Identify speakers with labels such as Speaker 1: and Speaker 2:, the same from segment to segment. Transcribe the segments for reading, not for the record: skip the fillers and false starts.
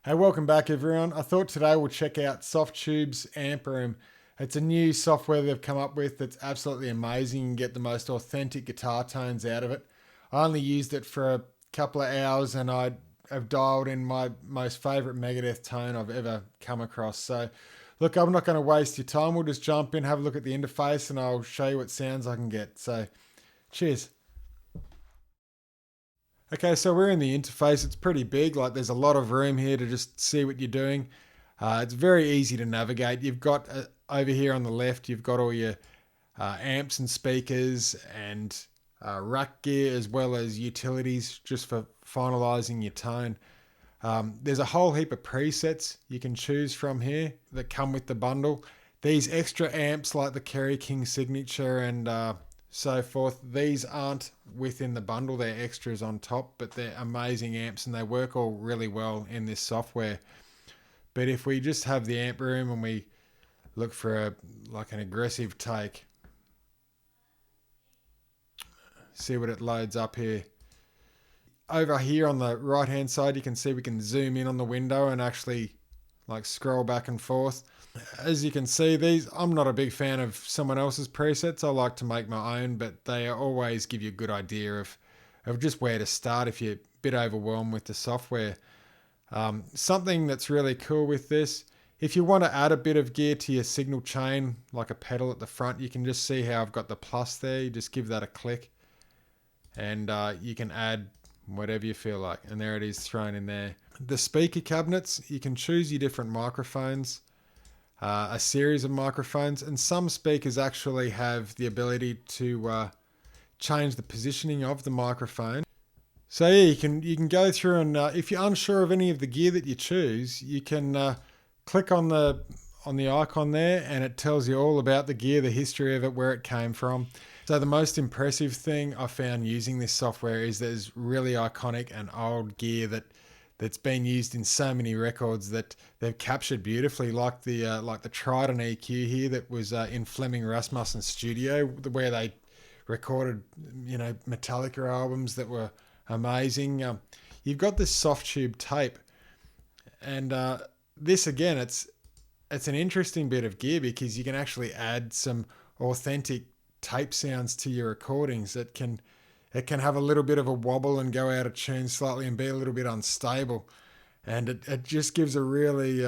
Speaker 1: Hey, welcome back everyone. I thought today we'll check out Softube's Amp Room. It's a new software they've come up with that's absolutely amazing. You can get the most authentic guitar tones out of it. I only used it for a couple of hours and I have dialed in my most favourite Megadeth tone I've ever come across. So look, I'm not going to waste your time. We'll just jump in, have a look at the interface and I'll show you what sounds I can get. So cheers. Okay, so we're in the interface. It's pretty big. Like there's a lot of room here to just see what you're doing. It's very easy to navigate. You've got over here on the left, you've got all your amps and speakers and rack gear as well as utilities just for finalizing your tone. There's a whole heap of presets you can choose from here that come with the bundle. These extra amps like the Kerry King Signature and so forth, these aren't within the bundle, they're extras on top, but they're amazing amps and they work all really well in this software. But if we just have the amp room and we look for an aggressive take, see what it loads up here. Over here on the right hand side you can see we can zoom in on the window and actually like scroll back and forth. As you can see, these, I'm not a big fan of someone else's presets. I like to make my own, but they always give you a good idea of just where to start if you're a bit overwhelmed with the software. Something that's really cool with this, if you want to add a bit of gear to your signal chain, like a pedal at the front, you can just see how I've got the plus there. You just give that a click and you can add whatever you feel like. And there it is thrown in there. The speaker cabinets, you can choose your different microphones. A series of microphones, and some speakers actually have the ability to change the positioning of the microphone. So yeah, you can go through and if you're unsure of any of the gear that you choose, you can click on the icon there, and it tells you all about the gear, the history of it, where it came from. So the most impressive thing I found using this software is there's really iconic and old gear that's been used in so many records that they've captured beautifully, like the Trident EQ here that was in Flemming Rasmussen's studio, where they recorded, Metallica albums that were amazing. You've got this Softube tape, and this again, it's an interesting bit of gear because you can actually add some authentic tape sounds to your recordings that can have a little bit of a wobble and go out of tune slightly and be a little bit unstable. And it just gives a really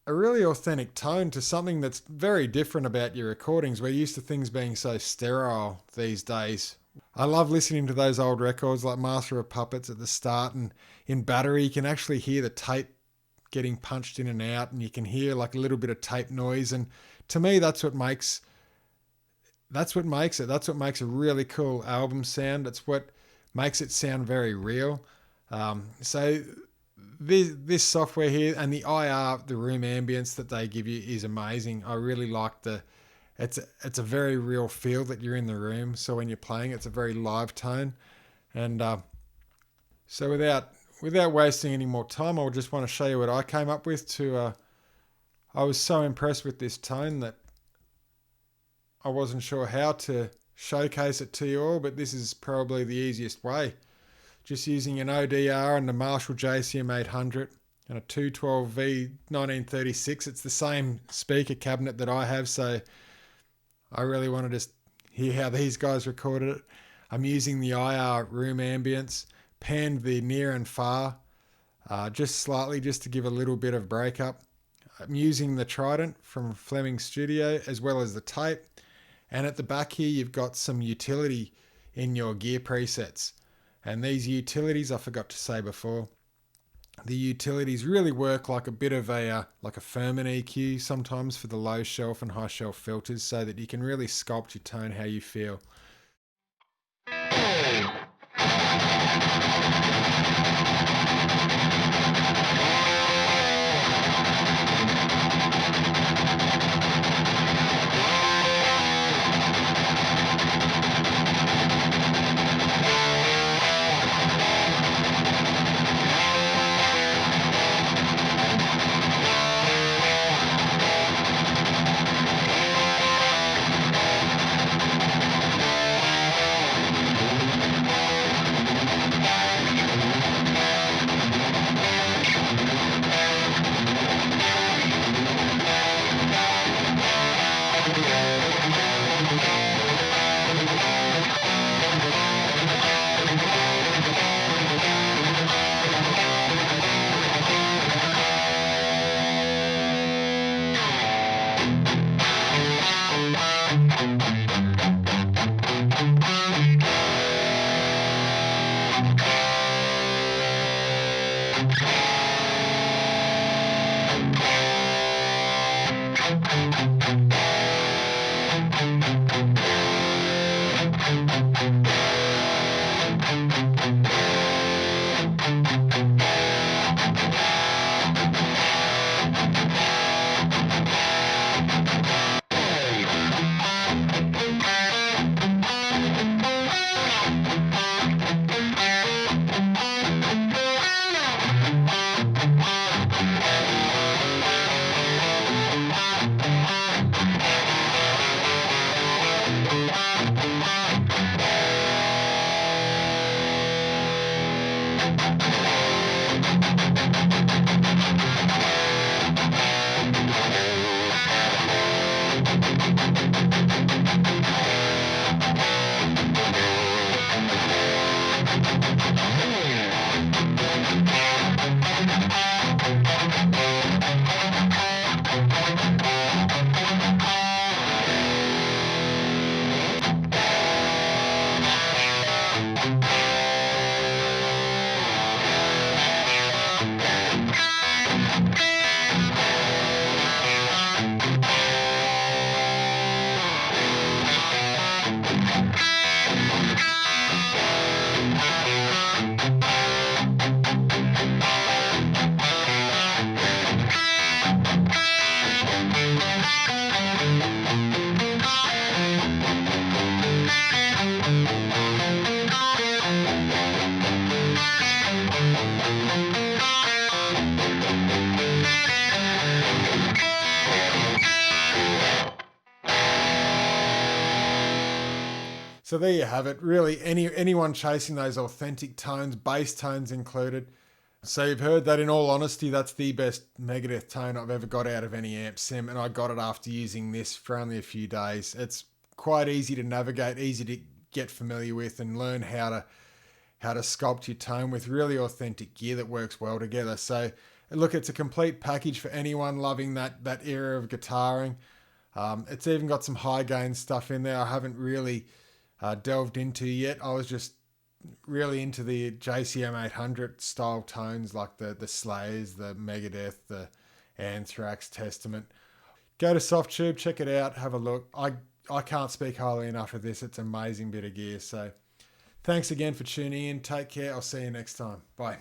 Speaker 1: authentic tone to something that's very different about your recordings. We're used to things being so sterile these days. I love listening to those old records like Master of Puppets at the start, and in Battery you can actually hear the tape getting punched in and out, and you can hear like a little bit of tape noise. And to me, that's what makes it. That's what makes a really cool album sound. It's what makes it sound very real. So this software here and the IR, the room ambience that they give you is amazing. I really like it's a very real feel that you're in the room. So when you're playing, it's a very live tone. And so without wasting any more time, I just want to show you what I came up with I was so impressed with this tone that I wasn't sure how to showcase it to you all, but this is probably the easiest way. Just using an ODR and the Marshall JCM 800 and a 212V 1936. It's the same speaker cabinet that I have, so I really want to just hear how these guys recorded it. I'm using the IR room ambience, panned the near and far, just slightly just to give a little bit of breakup. I'm using the Trident from Flemming's studio as well as the tape. And at the back here, you've got some utility in your gear presets. And these utilities, I forgot to say before, the utilities really work like a bit of a Furman EQ sometimes for the low shelf and high shelf filters, so that you can really sculpt your tone how you feel. So there you have it. Really, anyone chasing those authentic tones, bass tones included. So you've heard that. In all honesty, that's the best Megadeth tone I've ever got out of any amp sim, and I got it after using this for only a few days. It's quite easy to navigate, easy to get familiar with, and learn how to sculpt your tone with really authentic gear that works well together. So look, it's a complete package for anyone loving that era of guitaring. It's even got some high gain stuff in there I haven't really delved into yet. I was just really into the JCM 800 style tones, like the Slayers, the Megadeth, the Anthrax, Testament. Go to Softube, check it out, have a look. I can't speak highly enough of this. It's an amazing bit of gear. So thanks again for tuning in. Take care. I'll see you next time. Bye.